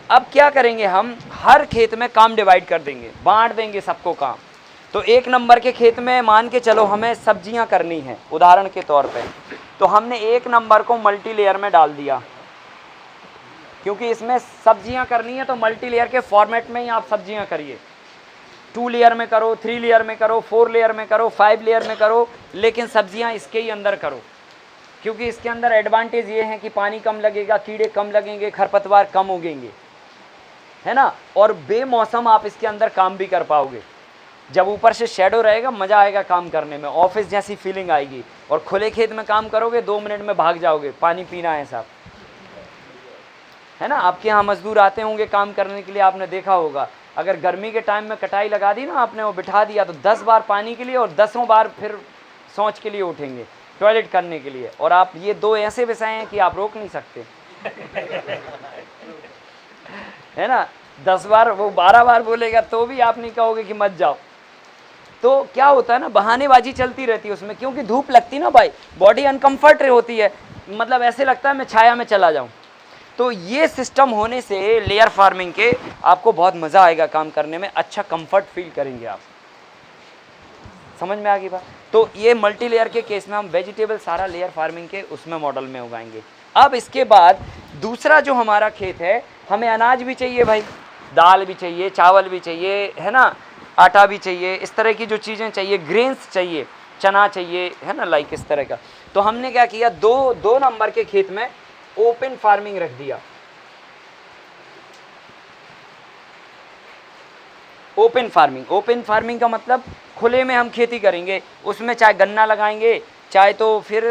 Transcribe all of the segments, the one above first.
अब क्या करेंगे, हम हर खेत में काम डिवाइड कर देंगे, बांट देंगे सबको काम। तो 1 नंबर के खेत में मान के चलो हमें सब्जियां करनी है उदाहरण के तौर पे, तो हमने 1 नंबर को मल्टी लेयर में डाल दिया, क्योंकि इसमें सब्जियां करनी है तो मल्टी लेयर के फॉर्मेट में ही आप सब्जियां करिए। 2 लेयर में करो, 3 लेयर में करो, 4 लेयर में करो, 5 लेयर में करो, लेकिन सब्जियां इसके ही अंदर करो, क्योंकि इसके अंदर एडवांटेज ये है कि पानी कम लगेगा, कीड़े कम लगेंगे, खरपतवार कम उगेंगे, है ना। और बेमौसम आप इसके अंदर काम भी कर पाओगे। जब ऊपर से शेडो रहेगा मज़ा आएगा काम करने में, ऑफिस जैसी फीलिंग आएगी। और खुले खेत में काम करोगे 2 मिनट में भाग जाओगे, पानी पीना है साहब, है ना। आपके यहाँ मजदूर आते होंगे काम करने के लिए, आपने देखा होगा, अगर गर्मी के टाइम में कटाई लगा दी ना आपने, वो बिठा दिया तो 10 बार पानी के लिए और 10 बार फिर शौच के लिए उठेंगे, टॉयलेट करने के लिए। और आप, ये 2 ऐसे विषय हैं कि आप रोक नहीं सकते है ना। 10 बार, वो 12 बार बोलेगा तो भी आप नहीं कहोगे कि मत जाओ। तो क्या होता है ना, बहानेबाजी चलती रहती है उसमें, क्योंकि धूप लगती ना भाई, बॉडी अनकंफर्ट होती है, मतलब ऐसे लगता है मैं छाया में चला जाऊं। तो ये सिस्टम होने से लेयर फार्मिंग के आपको बहुत मज़ा आएगा काम करने में, अच्छा कंफर्ट फील करेंगे आप। समझ में आ गई बात। तो ये मल्टी लेयर के केस में हम वेजिटेबल सारा लेयर फार्मिंग के उसमें मॉडल में उगाएंगे। अब इसके बाद दूसरा जो हमारा खेत है, हमें अनाज भी चाहिए भाई, दाल भी चाहिए, चावल भी चाहिए, है ना, आटा भी चाहिए, इस तरह की जो चीज़ें चाहिए, ग्रेन्स चाहिए, चना चाहिए, है ना, लाइक इस तरह का। तो हमने क्या किया, दो नंबर के खेत में ओपन फार्मिंग रख दिया। ओपन फार्मिंग का मतलब खुले में हम खेती करेंगे, उसमें चाहे गन्ना लगाएंगे, चाहे तो फिर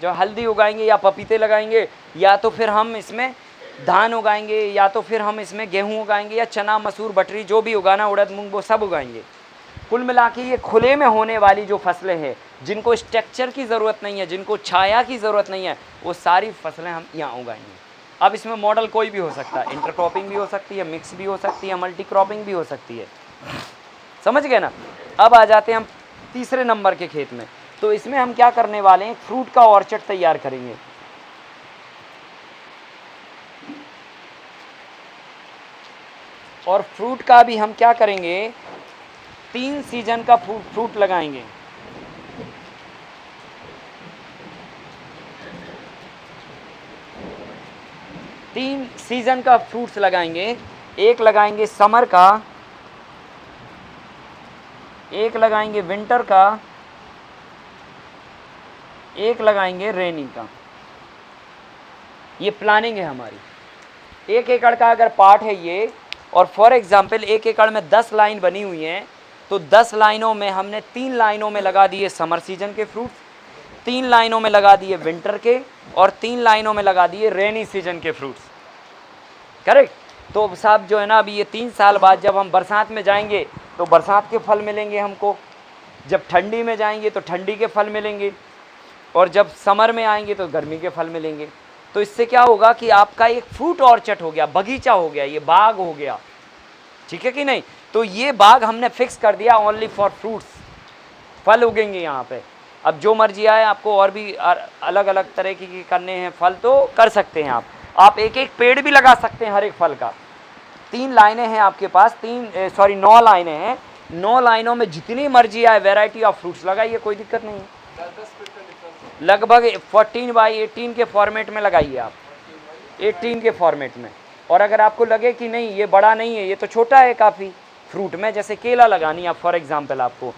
जो हल्दी उगाएंगे या पपीते लगाएंगे, या तो फिर हम इसमें धान उगाएंगे, या तो फिर हम इसमें गेहूं उगाएंगे, या चना मसूर बटरी जो भी उगाना, उड़द मूंग, वो सब उगाएंगे। कुल मिला के ये खुले में होने वाली जो फसलें हैं, जिनको स्ट्रक्चर की ज़रूरत नहीं है, जिनको छाया की ज़रूरत नहीं है, वो सारी फसलें हम यहाँ उगाएंगे। अब इसमें मॉडल कोई भी हो सकता है, इंटरक्रॉपिंग भी हो सकती है, मिक्स भी हो सकती है, मल्टी क्रॉपिंग भी हो सकती है। समझ गए ना। अब आ जाते हैं हम तीसरे नंबर के खेत में। तो इसमें हम क्या करने वाले हैं, फ्रूट का ऑर्चर्ड तैयार करेंगे। और फ्रूट का भी हम क्या करेंगे, 3 सीजन का फ्रूट लगाएंगे। तीन सीजन का फ्रूट्स लगाएंगे। एक लगाएंगे समर का, एक लगाएंगे विंटर का, एक लगाएंगे रेनी का। ये प्लानिंग है हमारी। 1 एकड़ का अगर पार्ट है ये, और फॉर एग्जांपल 1 एकड़ में 10 लाइन बनी हुई हैं, तो 10 लाइनों में हमने 3 लाइनों में लगा दिए समर सीजन के फ्रूट्स, 3 लाइनों में लगा दिए विंटर के, और 3 लाइनों में लगा दिए रेनी सीजन के फ्रूट्स। करेक्ट। तो साहब जो है ना, अभी ये 3 साल बाद जब हम बरसात में जाएंगे तो बरसात के फल मिलेंगे हमको, जब ठंडी में जाएंगे तो ठंडी के फल मिलेंगे, और जब समर में आएंगे तो गर्मी के फल मिलेंगे। तो इससे क्या होगा कि आपका एक फ्रूट ऑर्चर्ड हो गया, बगीचा हो गया, ये बाग हो गया। ठीक है कि नहीं। तो ये बाग हमने फिक्स कर दिया ओनली फॉर फ्रूट्स, फल उगेंगे यहाँ पे। अब जो मर्जी आए, आपको और भी अलग अलग तरह की करने हैं फल तो कर सकते हैं आप एक एक पेड़ भी लगा सकते हैं हर एक फल का। 3 लाइनें हैं आपके पास, 9 लाइनें हैं। 9 लाइनों में जितनी मर्जी आए वैरायटी ऑफ फ्रूट्स लगाइए, कोई दिक्कत नहीं है। लगभग 14x18 के फॉर्मेट में लगाइए आप, 18 के फॉर्मेट में। और अगर आपको लगे कि नहीं ये बड़ा नहीं है, ये तो छोटा है काफ़ी फ्रूट में, जैसे केला लगानी है फॉर एग्जांपल, आपको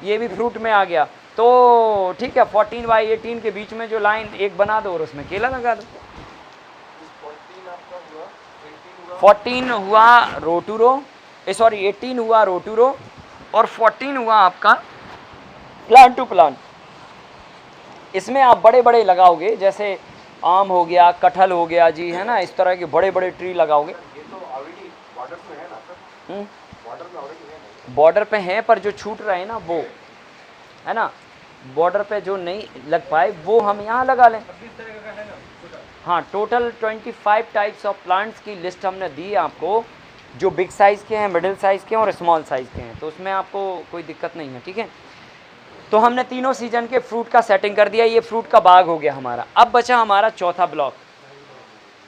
ये भी फ्रूट में आ गया, तो ठीक है 14x18 के बीच में जो लाइन एक बना दो और उसमें केला लगा दो। 14 हुआ रोटूरो, 18 हुआ रोटूरो, और 14 हुआ आपका प्लांट टू प्लांट। इसमें आप बड़े बड़े लगाओगे, जैसे आम हो गया, कटहल हो गया जी, है ना, इस तरह के बड़े बड़े ट्री लगाओगे। ये तो ऑलरेडी बॉर्डर पे है ना सर, बॉर्डर पे ऑलरेडी है ना। बॉर्डर पे हैं, पर जो छूट रहे हैं ना वो, है ना, बॉर्डर पे जो नहीं लग पाए वो हम यहाँ लगा लें। हाँ, टोटल 25 टाइप्स ऑफ प्लांट्स की लिस्ट हमने दी है आपको, जो बिग साइज़ के हैं, मिडिल साइज़ के हैं और स्मॉल साइज़ के हैं, तो उसमें आपको कोई दिक्कत नहीं है। ठीक है। तो हमने तीनों सीजन के फ्रूट का सेटिंग कर दिया, ये फ्रूट का बाग हो गया हमारा। अब बचा हमारा चौथा ब्लॉक।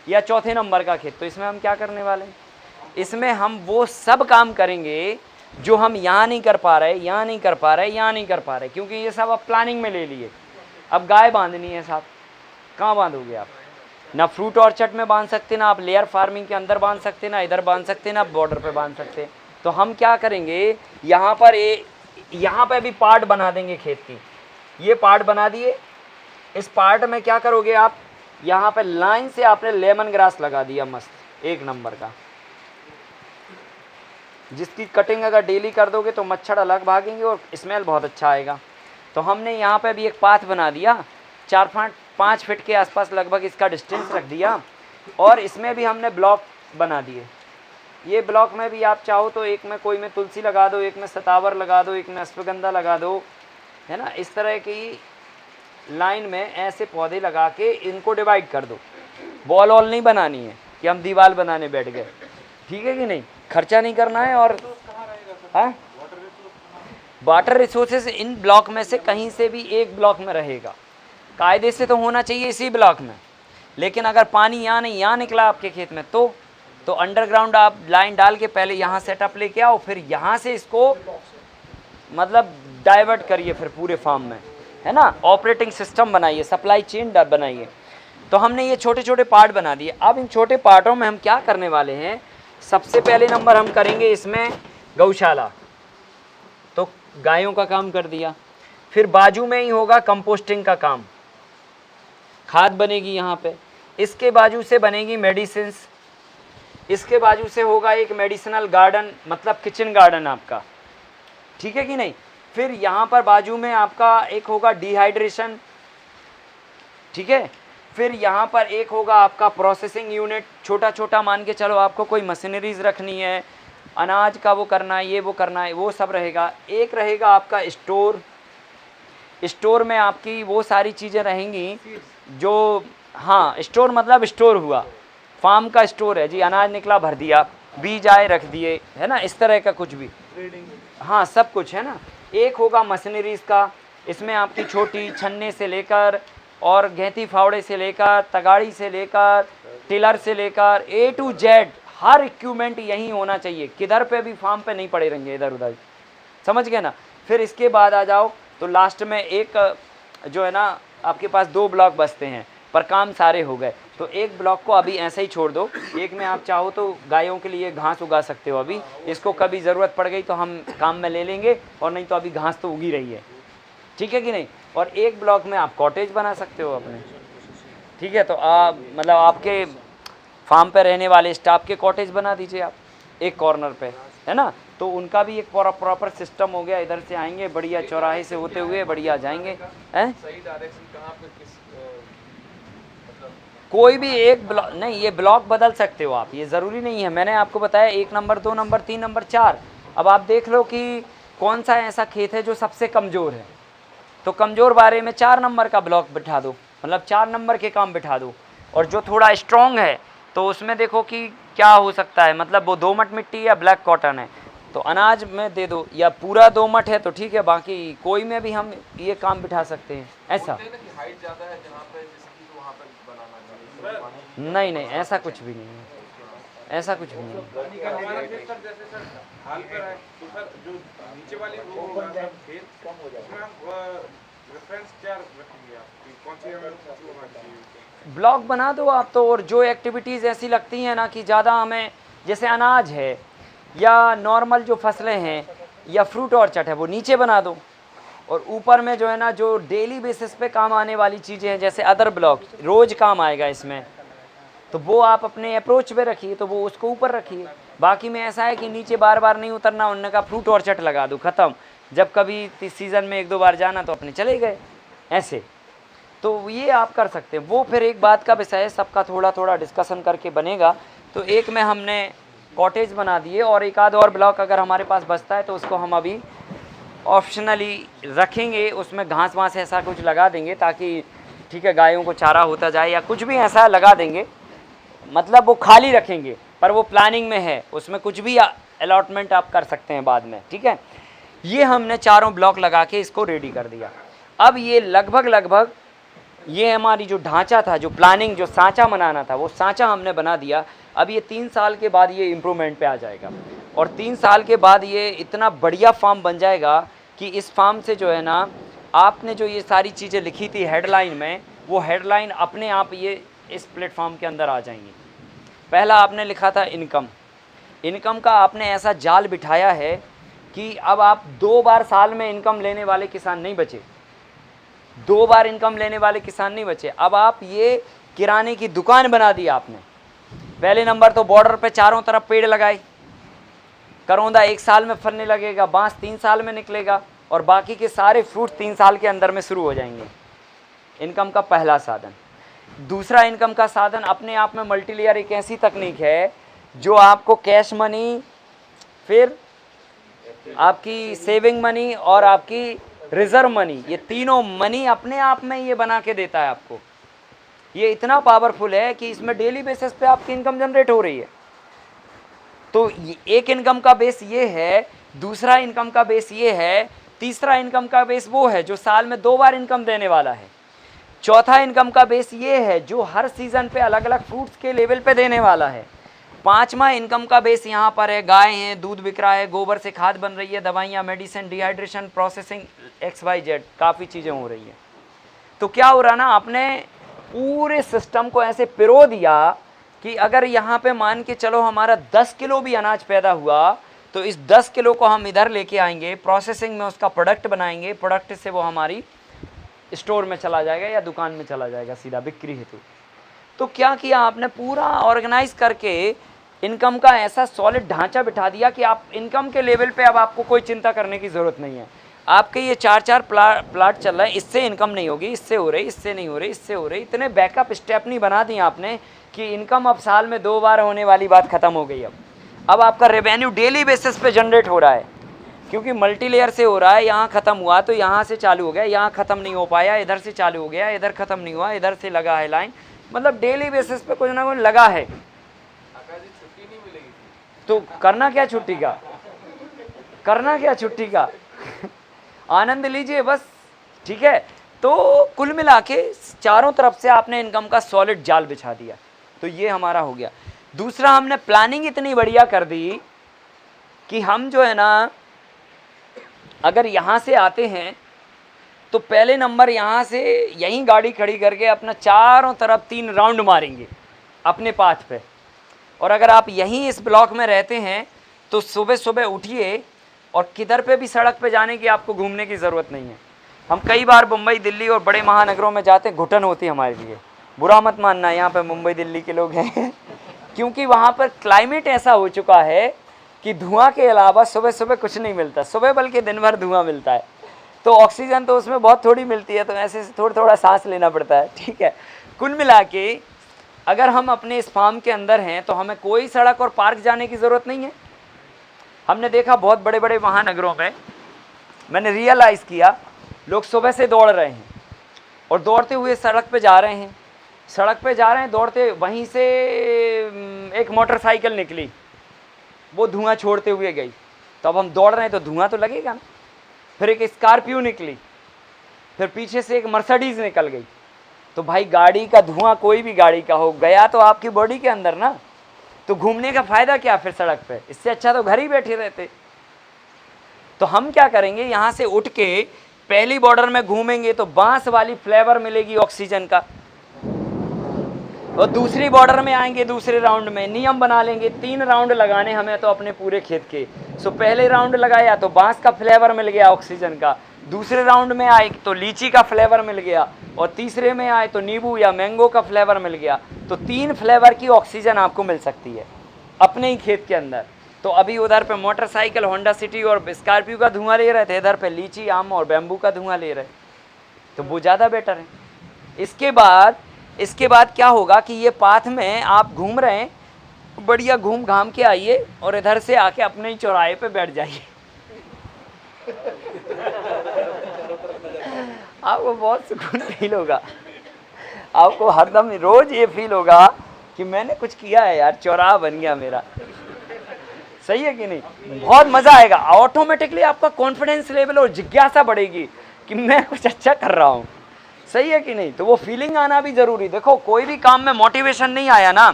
या चौथे नंबर का खेत, तो इसमें हम क्या करने वाले हैं, इसमें हम वो सब काम करेंगे जो हम यहाँ नहीं कर पा रहे, यहाँ नहीं कर पा रहे, यहाँ नहीं कर पा रहे, क्योंकि ये सब अब प्लानिंग में ले लिए। अब गाय बांधनी है साहब, कहाँ बांधोगे आप? ना फ्रूट ऑर्चर्ड में बांध सकते, ना आप लेयर फार्मिंग के अंदर बांध सकते, ना इधर बांध सकते, ना बॉर्डर पे बांध सकते। तो हम क्या करेंगे, यहाँ पर भी पार्ट बना देंगे खेत की। ये पार्ट बना दिए, इस पार्ट में क्या करोगे आप, यहाँ पे लाइन से आपने लेमन ग्रास लगा दिया, मस्त एक नंबर का, जिसकी कटिंग अगर डेली कर दोगे तो मच्छर अलग भागेंगे और स्मेल बहुत अच्छा आएगा। तो हमने यहाँ पे भी एक पाथ बना दिया, 4-5 फीट के आसपास लगभग इसका डिस्टेंस रख दिया, और इसमें भी हमने ब्लॉक बना दिए। ये ब्लॉक में भी आप चाहो तो एक में कोई में तुलसी लगा दो, एक में सतावर लगा दो, एक में अश्वगंधा लगा दो, है ना। इस तरह की लाइन में ऐसे पौधे लगा के इनको डिवाइड कर दो। वॉल वॉल नहीं बनानी है कि हम दीवार बनाने बैठ गए, ठीक है कि नहीं, खर्चा नहीं करना है। और वाटर रिसोर्सेज इन ब्लॉक में से कहीं से भी एक ब्लॉक में रहेगा, कायदे से तो होना चाहिए इसी ब्लॉक में। लेकिन अगर पानी यहाँ नहीं, यहाँ निकला आपके खेत में, तो अंडरग्राउंड आप लाइन डाल के पहले यहाँ सेटअप लेके आओ, फिर यहाँ से इसको मतलब डाइवर्ट करिए फिर पूरे फार्म में, है ना। ऑपरेटिंग सिस्टम बनाइए, सप्लाई चेन बनाइए। तो हमने ये छोटे छोटे पार्ट बना दिए। अब इन छोटे पार्टों में हम क्या करने वाले हैं, सबसे पहले नंबर हम करेंगे इसमें गौशाला, तो गायों का काम कर दिया। फिर बाजू में ही होगा कंपोस्टिंग का काम, खाद बनेगी यहाँ पे। इसके बाजू से बनेगी मेडिसिन्स, इसके बाजू से होगा एक मेडिसिनल गार्डन, मतलब किचन गार्डन आपका, ठीक है कि नहीं। फिर यहाँ पर बाजू में आपका एक होगा डिहाइड्रेशन, ठीक है। फिर यहाँ पर एक होगा आपका प्रोसेसिंग यूनिट, छोटा छोटा मान के चलो, आपको कोई मशीनरीज रखनी है, अनाज का वो करना है, ये वो करना है, वो सब रहेगा। एक रहेगा आपका स्टोर, स्टोर में आपकी वो सारी चीज़ें रहेंगी जो, हाँ स्टोर मतलब स्टोर हुआ, फार्म का स्टोर है जी, अनाज निकला भर दिया, बीज आए रख दिए, है ना, इस तरह का कुछ भी, हाँ सब कुछ है ना। एक होगा मशीनरीज का, इसमें आपकी छोटी छन्ने से लेकर और घेती फावड़े से लेकर, तगाड़ी से लेकर, टिलर से लेकर A to Z her equipment यहीं होना चाहिए, किधर पे भी फार्म पे नहीं पड़े रहेंगे इधर उधर, समझ गए ना। फिर इसके बाद आ जाओ तो लास्ट में एक जो है ना, आपके पास 2 ब्लॉक बचते हैं, पर काम सारे हो गए। तो एक ब्लॉक को अभी ऐसे ही छोड़ दो, एक में आप चाहो तो गायों के लिए घास उगा सकते हो, अभी इसको कभी ज़रूरत पड़ गई तो हम काम में ले लेंगे, और नहीं तो अभी घास तो उगी रही है, ठीक है कि नहीं। और एक ब्लॉक में आप कॉटेज बना सकते हो अपने, ठीक है। तो आप मतलब आपके फार्म पे रहने वाले स्टाफ के कॉटेज बना दीजिए आप एक कॉर्नर पे, है ना। तो उनका भी एक प्रॉपर सिस्टम हो गया, इधर से आएंगे बढ़िया, चौराहे से होते हुए बढ़िया जाएंगे, हैं। सही डायरेक्शन कहाँ पे, किस कोई भी एक ब्लॉक नहीं, ये ब्लॉक बदल सकते हो आप, ये ज़रूरी नहीं है। मैंने आपको बताया 1 नंबर, 2 नंबर, 3 नंबर, 4। अब आप देख लो कि कौन सा ऐसा खेत है जो सबसे कमज़ोर है, तो कमज़ोर बारे में 4 नंबर का ब्लॉक बिठा दो, मतलब 4 नंबर के काम बिठा दो। और जो थोड़ा स्ट्रॉन्ग है तो उसमें देखो कि क्या हो सकता है, मतलब वो दोमट मिट्टी या ब्लैक कॉटन है तो अनाज में दे दो, या पूरा दोमट है तो ठीक है, बाकी कोई में भी हम ये काम बिठा सकते हैं। ऐसा हाइट ज़्यादा है जहाँ पे जिसकी, तो वहाँ पे बनाना चाहिए। नहीं नहीं, ऐसा कुछ भी नहीं है, ऐसा कुछ भी नहीं है। जैसे सर हाल पर है तो सर जो नीचे वाली वो होगा सर खेत कम हो जाएगा, रेफरेंस क्या रखेंगे आप कि कौन सी हमें होना चाहिए? ब्लॉक बना दो आप तो, और जो एक्टिविटीज़ ऐसी लगती हैं ना कि ज़्यादा हमें, जैसे अनाज है या नॉर्मल जो फसलें हैं या फ्रूट ऑर्चर्ड है, वो नीचे बना दो। और ऊपर में जो है ना, जो डेली बेसिस पे काम आने वाली चीज़ें हैं, जैसे अदर ब्लॉक रोज़ काम आएगा इसमें, तो वो आप अपने अप्रोच पे रखिए, तो वो उसको ऊपर रखिए। बाकी में ऐसा है कि नीचे बार बार नहीं उतरना, उन्होंने कहा फ्रूट ऑर्चर्ड लगा दो, ख़त्म। जब कभी सीज़न में 1-2 बार जाना तो अपने चले गए, ऐसे। तो ये आप कर सकते हैं। वो फिर एक बात का विषय है, सबका थोड़ा थोड़ा डिस्कशन करके बनेगा। तो एक में हमने कॉटेज बना दिए, और एक आध और ब्लॉक अगर हमारे पास बचता है तो उसको हम अभी ऑप्शनली रखेंगे, उसमें घास वास ऐसा कुछ लगा देंगे ताकि, ठीक है, गायों को चारा होता जाए, या कुछ भी ऐसा लगा देंगे, मतलब वो खाली रखेंगे, पर वो प्लानिंग में है, उसमें कुछ भी अलॉटमेंट आप कर सकते हैं बाद में, ठीक है। ये हमने चारों ब्लॉक लगा के इसको रेडी कर दिया। अब ये लगभग ये हमारी जो ढांचा था, जो प्लानिंग, जो सांचा बनाना था, वो सांचा हमने बना दिया। अब ये 3 साल के बाद ये इम्प्रूवमेंट पे आ जाएगा और 3 साल के बाद ये इतना बढ़िया फार्म बन जाएगा कि इस फार्म से जो है ना, आपने जो ये सारी चीज़ें लिखी थी हेडलाइन में, वो हेडलाइन अपने आप ये इस प्लेटफॉर्म के अंदर आ जाएंगी। पहला आपने लिखा था इनकम। इनकम का आपने ऐसा जाल बिठाया है कि अब आप 2 बार साल में इनकम लेने वाले किसान नहीं बचे, 2 बार इनकम लेने वाले किसान नहीं बचे। अब आप ये किराने की दुकान बना दी आपने। पहले नंबर तो बॉर्डर पे चारों तरफ पेड़ लगाए, करौंदा 1 साल में फलने लगेगा, बांस 3 साल में निकलेगा और बाकी के सारे फ्रूट 3 साल के अंदर में शुरू हो जाएंगे। इनकम का पहला साधन। दूसरा इनकम का साधन अपने आप में मल्टीलेयर एक ऐसी तकनीक है जो आपको कैश मनी, फिर आपकी सेविंग मनी और आपकी रिजर्व मनी, ये तीनों मनी अपने आप में ये बना के देता है आपको। ये इतना पावरफुल है कि इसमें डेली बेसिस पे आपकी इनकम जनरेट हो रही है। तो एक इनकम का बेस ये है, दूसरा इनकम का बेस ये है, तीसरा इनकम का बेस वो है जो साल में 2 बार इनकम देने वाला है, चौथा इनकम का बेस ये है जो हर सीजन पे अलग अलग फ्रूट्स के लेवल पे देने वाला है, पांचवा इनकम का बेस यहाँ पर है, गाय हैं, दूध बिक रहा है, गोबर से खाद बन रही है, दवाइयाँ, मेडिसिन, डिहाइड्रेशन, प्रोसेसिंग, XYZ काफ़ी चीज़ें हो रही हैं। तो क्या हो रहा ना, आपने पूरे सिस्टम को ऐसे पिरो दिया कि अगर यहाँ पे मान के चलो हमारा 10 किलो भी अनाज पैदा हुआ तो इस 10 किलो को हम इधर लेके आएंगे, प्रोसेसिंग में उसका प्रोडक्ट बनाएंगे, प्रोडक्ट से वो हमारी स्टोर में चला जाएगा या दुकान में चला जाएगा सीधा बिक्री हेतु। तो क्या किया आपने, पूरा ऑर्गेनाइज करके इनकम का ऐसा सॉलिड ढांचा बिठा दिया कि आप इनकम के लेवल पे अब आपको कोई चिंता करने की ज़रूरत नहीं है। आपके ये 4-4 प्लाट चल रहा है, इससे इनकम नहीं होगी, इससे हो रही, इससे नहीं हो रही, इससे हो रही, इतने बैकअप स्टेप नहीं बना दिए आपने कि इनकम अब साल में 2 बार होने वाली बात ख़त्म हो गई। अब आपका रेवेन्यू डेली बेसिस पे जनरेट हो रहा है क्योंकि मल्टी लेयर से हो रहा है। यहाँ ख़त्म हुआ तो यहाँ से चालू हो गया, यहाँ ख़त्म नहीं हो पाया, इधर से चालू हो गया, इधर ख़त्म नहीं हुआ, इधर से लगा है लाइन, मतलब डेली बेसिस पे कुछ ना कुछ लगा है। छुट्टी नहीं मिलेगी तो करना क्या छुट्टी का, करना क्या छुट्टी का आनंद लीजिए बस, ठीक है। तो कुल मिला के चारों तरफ से आपने इनकम का सॉलिड जाल बिछा दिया, तो ये हमारा हो गया। दूसरा, हमने प्लानिंग इतनी बढ़िया कर दी कि हम जो है ना, अगर यहाँ से आते हैं तो पहले नंबर यहाँ से यहीं गाड़ी खड़ी करके अपना चारों तरफ 3 राउंड मारेंगे अपने पाथ पे। और अगर आप यहीं इस ब्लॉक में रहते हैं तो सुबह सुबह उठिए और किधर पे भी सड़क पे जाने की आपको घूमने की ज़रूरत नहीं है। हम कई बार मुंबई, दिल्ली और बड़े महानगरों में जाते हैं, घुटन होती है हमारे लिए, बुरा मत मानना यहाँ पे मुंबई दिल्ली के लोग हैं क्योंकि वहाँ पर क्लाइमेट ऐसा हो चुका है कि धुआं के अलावा सुबह सुबह कुछ नहीं मिलता, सुबह बल्कि दिन भर धुआं मिलता है। तो ऑक्सीजन तो उसमें बहुत थोड़ी मिलती है, तो ऐसे थोड़ा थोड़ा सांस लेना पड़ता है, ठीक है। कुल मिला के अगर हम अपने इस फार्म के अंदर हैं तो हमें कोई सड़क और पार्क जाने की ज़रूरत नहीं है। हमने देखा बहुत बड़े बड़े महानगरों में, मैंने रियलाइज़ किया लोग सुबह से दौड़ रहे हैं और दौड़ते हुए सड़क पे जा रहे हैं, सड़क पे जा रहे हैं दौड़ते, वहीं से एक मोटरसाइकिल निकली, वो धुआं छोड़ते हुए गई, तो अब हम दौड़ रहे हैं तो धुआं तो लगेगा ना। फिर एक स्कॉर्पियो निकली, फिर पीछे से एक मर्सिडीज़ निकल गई, तो भाई गाड़ी का धुआं कोई भी गाड़ी का हो गया तो आपकी बॉडी के अंदर ना, तो घूमने का फ़ायदा क्या फिर सड़क पे, इससे अच्छा तो घर ही बैठे रहते। तो हम क्या करेंगे, यहाँ से उठ के पहली बॉर्डर में घूमेंगे तो बांस वाली फ्लेवर मिलेगी ऑक्सीजन का, और दूसरी बॉर्डर में आएंगे दूसरे राउंड में, नियम बना लेंगे 3 राउंड लगाने हमें तो अपने पूरे खेत के। सो पहले राउंड लगाया तो बांस का फ्लेवर मिल गया ऑक्सीजन का, दूसरे राउंड में आए तो लीची का फ्लेवर मिल गया, और तीसरे में आए तो नींबू या मैंगो का फ्लेवर मिल गया। तो 3 फ्लेवर की ऑक्सीजन आपको मिल सकती है अपने ही खेत के अंदर। तो अभी उधर पे मोटरसाइकिल, होंडा सिटी और स्कॉर्पियो का धुआं ले रहे थे, इधर पे लीची, आम और बैम्बू का धुआं ले रहे, तो वो ज़्यादा बेटर है। इसके बाद क्या होगा कि ये पाथ में आप घूम रहे हैं, बढ़िया घूम घाम के आइए और इधर से आके अपने ही चौराहे पे बैठ जाइए आपको बहुत सुकून फील होगा, आपको हरदम रोज ये फील होगा कि मैंने कुछ किया है यार, चौराहा बन गया मेरा। सही है कि नहीं? बहुत मज़ा आएगा, ऑटोमेटिकली आपका कॉन्फिडेंस लेवल और जिज्ञासा बढ़ेगी कि मैं कुछ अच्छा कर रहा हूँ। सही है कि नहीं? तो वो फीलिंग आना भी जरूरी। देखो कोई भी काम में मोटिवेशन नहीं आया ना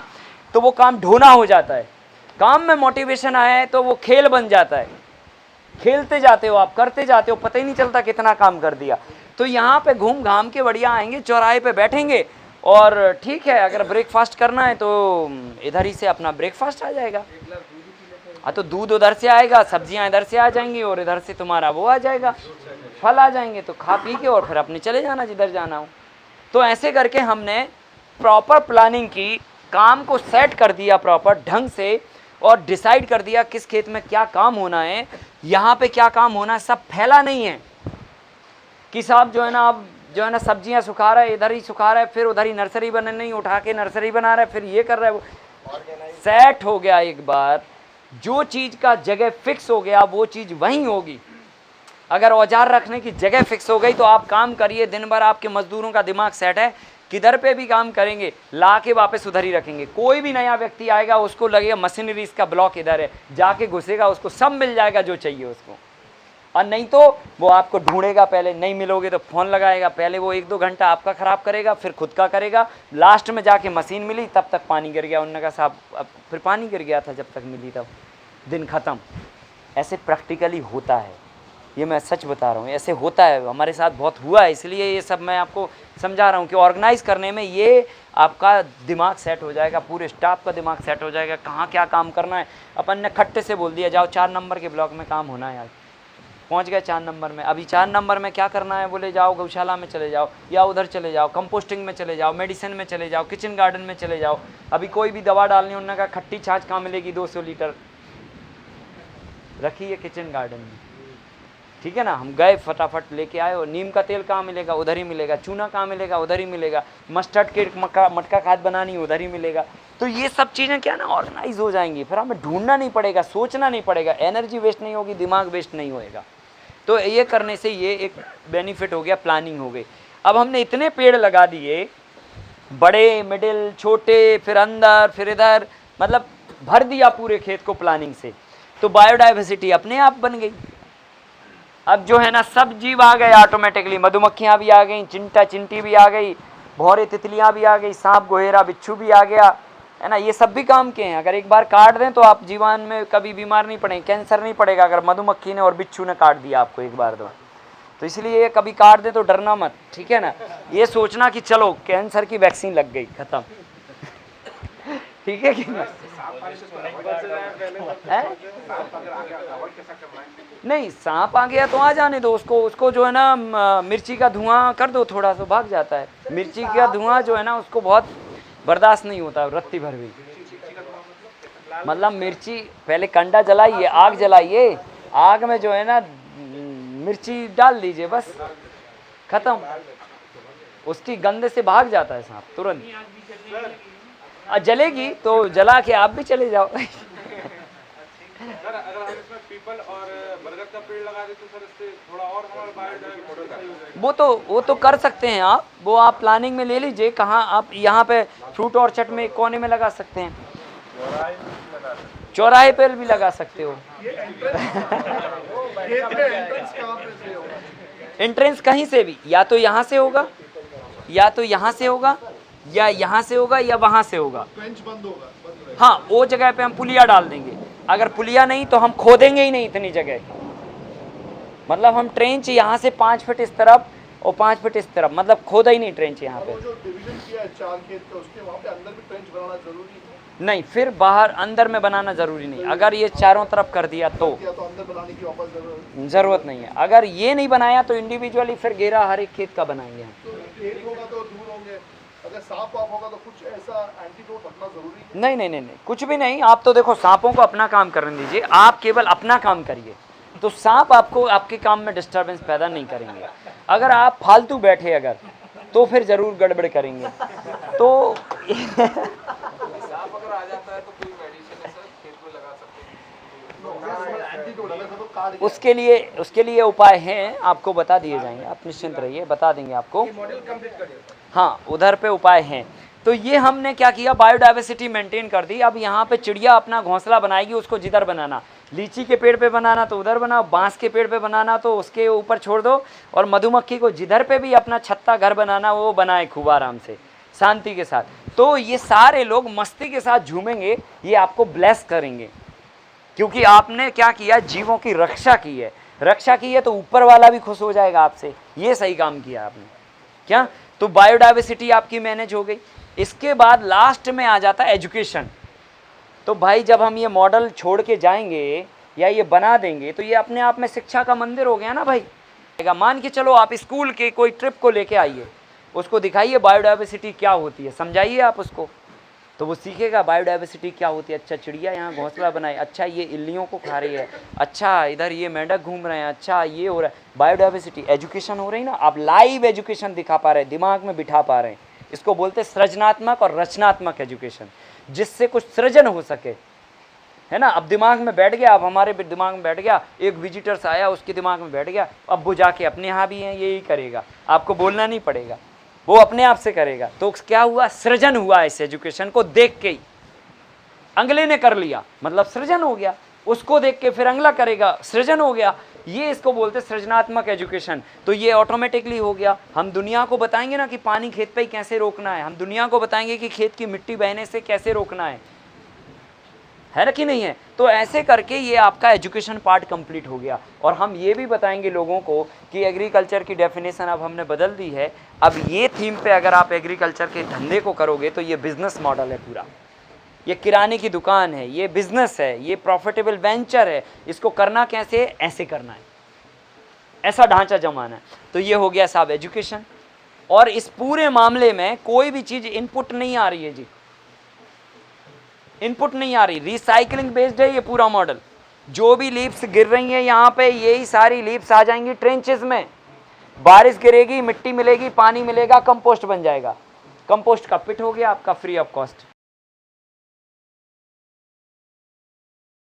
तो वो काम ढोना हो जाता है। काम में मोटिवेशन आया है तो वो खेल बन जाता है, खेलते जाते हो आप, करते जाते हो, पता ही नहीं चलता कितना काम कर दिया। तो यहाँ पे घूम घाम के बढ़िया आएंगे, चौराहे पे बैठेंगे और ठीक है अगर ब्रेकफास्ट करना है तो इधर ही से अपना ब्रेकफास्ट आ जाएगा। हाँ तो दूध उधर से आएगा, सब्जियां इधर से आ जाएंगी और इधर से तुम्हारा वो आ जाएगा, फल आ जाएंगे। तो खा पी के और फिर अपने चले जाना जिधर जाना हो। तो ऐसे करके हमने प्रॉपर प्लानिंग की, काम को सेट कर दिया प्रॉपर ढंग से और डिसाइड कर दिया किस खेत में क्या काम होना है, यहाँ पे क्या काम होना है। सब फैला नहीं है कि साहब जो है ना अब जो है ना सब्जियां सुखा रहा है, इधर ही सुखा रहा है, फिर उधर ही नर्सरी बना, नहीं उठा के नर्सरी बना रहा है, फिर ये कर रहा है। वो सेट हो गया एक बार, जो चीज़ का जगह फिक्स हो गया वो चीज़ वहीं होगी। अगर औजार रखने की जगह फिक्स हो गई तो आप काम करिए, दिन भर आपके मजदूरों का दिमाग सेट है, किधर पे भी काम करेंगे ला के वापस उधर ही रखेंगे। कोई भी नया व्यक्ति आएगा उसको लगेगा मशीनरी इसका ब्लॉक इधर है, जाके घुसेगा, उसको सब मिल जाएगा जो चाहिए उसको। और नहीं तो वो आपको ढूंढेगा, पहले नहीं मिलोगे तो फ़ोन लगाएगा, पहले वो 1-2 घंटा आपका ख़राब करेगा, फिर खुद का करेगा, लास्ट में जाके मशीन मिली तब तक पानी गिर गया। उन्होंने कहा साहब अब फिर पानी गिर गया था जब तक मिली तब, दिन ख़त्म। ऐसे प्रैक्टिकली होता है, ये मैं सच बता रहा हूँ, ऐसे होता है, हमारे साथ बहुत हुआ है, इसलिए ये सब मैं आपको समझा रहा हूँ कि ऑर्गेनाइज करने में ये आपका दिमाग सेट हो जाएगा, पूरे स्टाफ का दिमाग सेट हो जाएगा, कहाँ क्या काम करना है। अपन ने खट्टे से बोल दिया जाओ 4 नंबर के ब्लॉक में काम होना है, आज पहुँच गए 4 नंबर में। अभी 4 नंबर में क्या करना है, बोले जाओ गौशाला में चले जाओ, या उधर चले जाओ, कंपोस्टिंग में चले जाओ, मेडिसिन में चले जाओ, किचन गार्डन में चले जाओ। अभी कोई भी दवा डालनी, उन्होंने कहा खट्टी छाछ कहाँ मिलेगी 200 लीटर रखी है किचन गार्डन में, ठीक है ना। हम गए फटाफट लेके आए, और नीम का तेल कहाँ मिलेगा, उधर ही मिलेगा, चूना कहाँ मिलेगा, उधर ही मिलेगा, मस्टर्ड के मटका खाद बनानी उधर ही मिलेगा। तो ये सब चीज़ें क्या ना ऑर्गेनाइज हो जाएंगी, फिर हमें ढूंढना नहीं पड़ेगा, सोचना नहीं पड़ेगा, एनर्जी वेस्ट नहीं होगी, दिमाग वेस्ट नहीं होएगा। तो ये करने से ये एक बेनिफिट हो गया, प्लानिंग हो गई। अब हमने इतने पेड़ लगा दिए, बड़े, मिडिल, छोटे, फिर अंदर, फिर इधर, मतलब भर दिया पूरे खेत को प्लानिंग से, तो बायोडाइवर्सिटी अपने आप बन गई। अब जो है ना सब जीव आ गए ऑटोमेटिकली, मधुमक्खियाँ भी आ गई, चिंटा चिंटी भी आ गई, भौरे तितलियाँ भी आ गई, सांप गोहेरा बिच्छू भी आ गया, है ना। ये सब भी काम के हैं। अगर एक बार काट दें तो आप जीवन में कभी बीमार नहीं पड़ेंगे, कैंसर नहीं पड़ेगा अगर मधुमक्खी ने और बिच्छू ने काट दिया आपको एक बार तो इसलिए ये कभी काट दे तो डरना मत, ठीक है ना। ये सोचना कि चलो कैंसर की वैक्सीन लग गई, खत्म, ठीक है कि नहीं। सांप आ गया तो आ जाने दो उसको जो है ना मिर्ची का धुआं कर दो, थोड़ा सा भाग जाता है। मिर्ची का धुआं जो है ना उसको बहुत बर्दाश्त नहीं होता, रत्ती भर भी। मतलब मिर्ची पहले कंडा जलाइए, आग जलाइए, आग में जो है ना मिर्ची डाल दीजिए, बस खत्म। उसकी गंध से भाग जाता है सांप तुरंत। जलेगी तो जला के आप भी चले जाओ। सर अगर हम इसमें पीपल और बरगद का पेड़ लगा दे तो सर इससे थोड़ा और हमारा बायोडाइवर्सिटी वो तो कर सकते हैं आप, वो आप प्लानिंग में ले लीजिए। कहाँ आप यहाँ पे फ्रूट ऑर्चर्ड में एक कोने में लगा सकते हैं, चौराहे पर भी लगा सकते हो। एंट्रेंस कहीं से भी, या तो यहाँ से होगा, या तो यहाँ से होगा, या यहाँ से होगा, या वहाँ से होगा। हाँ वो जगह पे हम पुलिया डाल देंगे। अगर पुलिया नहीं तो हम खोदेंगे ही नहीं इतनी जगह, मतलब हम ट्रेंच यहाँ से 5 फीट इस तरफ और 5 फीट इस तरफ, मतलब खोदा ही नहीं ट्रेंच यहाँ पे। जो डिवीजन किया है 4 खेत का, उसके वहाँ पे अंदर भी ट्रेंच बनाना जरूरी है? नहीं, फिर बाहर अंदर में बनाना जरूरी नहीं। अगर ये चारों तरफ कर दिया तो अंदर बनाने की वापस जरूरत नहीं है। अगर ये नहीं बनाया तो इंडिविजुअली फिर घेरा हर एक खेत का बनाएंगे हम। तो खेत होगा तो दूर होंगे, अगर सांप वाप होगा तो कुछ ऐसा एंटीडोट रखना जरूरी है? नहीं नहीं नहीं नहीं, कुछ भी नहीं। आप तो देखो सांपों को अपना काम करने दीजिए, आप केवल अपना काम करिए, तो सांप आपको आपके काम में डिस्टर्बेंस पैदा नहीं करेंगे। अगर आप फालतू बैठे अगर तो फिर जरूर गड़बड़ करेंगे। तो सांप अगर आ जाता है तो कोई मेडिसिन है सर खेत में लगा सकते हैं? उसके लिए उपाय हैं, आपको बता दिए जाएंगे, आप निश्चिंत रहिए, बता देंगे आपको। हाँ उधर पे उपाय हैं। तो ये हमने क्या किया, बायोडाइवर्सिटी मेंटेन कर दी। अब यहाँ पे चिड़िया अपना घोंसला बनाएगी, उसको जिधर बनाना, लीची के पेड़ पे बनाना तो उधर बनाओ, बांस के पेड़ पे बनाना तो उसके ऊपर छोड़ दो, और मधुमक्खी को जिधर पे भी अपना छत्ता घर बनाना वो बनाए खूब आराम से शांति के साथ। तो ये सारे लोग मस्ती के साथ झूमेंगे, ये आपको ब्लेस करेंगे, क्योंकि आपने क्या किया, जीवों की रक्षा की है। रक्षा की है तो ऊपर वाला भी खुश हो जाएगा आपसे, ये सही काम किया आपने। क्या, तो बायोडाइवर्सिटी आपकी मैनेज हो गई। इसके बाद लास्ट में आ जाता है एजुकेशन। तो भाई जब हम ये मॉडल छोड़ के जाएंगे या ये बना देंगे तो ये अपने आप में शिक्षा का मंदिर हो गया ना भाई। मान के चलो आप स्कूल के कोई ट्रिप को लेके आइए, उसको दिखाइए बायोडाइवर्सिटी क्या होती है, समझाइए आप उसको, तो वो सीखेगा बायोडाइवर्सिटी क्या होती है। अच्छा चिड़िया यहाँ घोंसला बनाए, अच्छा ये इल्लियों को खा रही है, अच्छा इधर ये मेंढक घूम रहे हैं, अच्छा ये हो रहा है, बायोडाइवर्सिटी एजुकेशन हो रही ना। आप लाइव एजुकेशन दिखा पा रहे हैं, दिमाग में बिठा पा रहे हैं। इसको बोलते हैं सृजनात्मक और रचनात्मक एजुकेशन, जिससे कुछ सृजन हो सके, है ना। अब दिमाग में बैठ गया, अब हमारे दिमाग में बैठ गया, एक विजिटर्स आया उसके दिमाग में बैठ गया, अब वो जाके अपने यहाँ भी हैं यही करेगा, आपको बोलना नहीं पड़ेगा, वो अपने आप से करेगा। तो क्या हुआ, सृजन हुआ इस एजुकेशन को देख के ही। अगले ने कर लिया मतलब सृजन हो गया, उसको देख के फिर अगला करेगा, सृजन हो गया। ये इसको बोलते सृजनात्मक एजुकेशन। तो ये ऑटोमेटिकली हो गया। हम दुनिया को बताएंगे ना कि पानी खेत पे ही कैसे रोकना है, हम दुनिया को बताएंगे कि खेत की मिट्टी बहने से कैसे रोकना है ना कि नहीं है। तो ऐसे करके ये आपका एजुकेशन पार्ट कंप्लीट हो गया। और हम ये भी बताएंगे लोगों को कि एग्रीकल्चर की डेफिनेशन अब हमने बदल दी है। अब ये थीम पे अगर आप एग्रीकल्चर के धंधे को करोगे तो ये बिजनेस मॉडल है पूरा, ये किराने की दुकान है, ये बिजनेस है, ये प्रॉफिटेबल वेंचर है। इसको करना कैसे, ऐसे करना है, ऐसा ढांचा जमाना है। तो ये हो गया साहब एजुकेशन। और इस पूरे मामले में कोई भी चीज इनपुट नहीं आ रही है जी, इनपुट नहीं आ रही, रिसाइकलिंग बेस्ड है ये पूरा मॉडल। जो भी लीव्स गिर रही हैं यहाँ पे, यही सारी लीव्स आ जाएंगी ट्रेंचेस में, बारिश गिरेगी, मिट्टी मिलेगी, पानी मिलेगा, कंपोस्ट बन जाएगा। कंपोस्ट का पिट हो गया आपका फ्री ऑफ कॉस्ट।